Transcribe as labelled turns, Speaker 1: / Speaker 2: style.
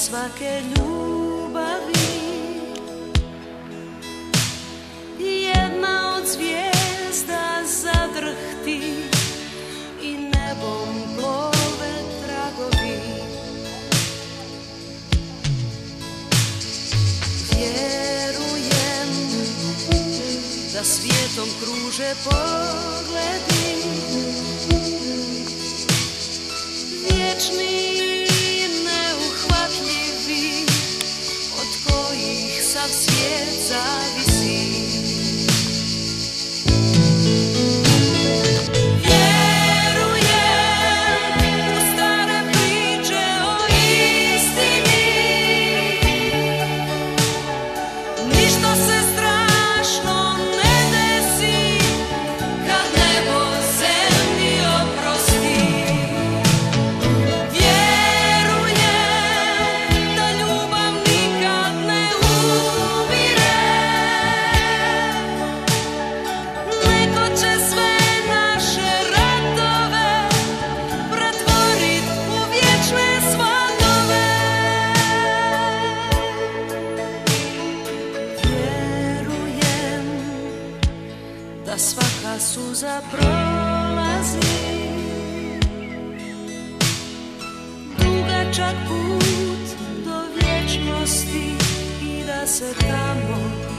Speaker 1: svake ljubavi jedna od zvijezda zadrhti i nebom plove tragovi. Vjerujem da svijetom kruže pogledi vječni, neuhvatljivi, od kojih sav svijet zavisi. Da svaka suza prolazi dugačak put do vječnosti i da se tamo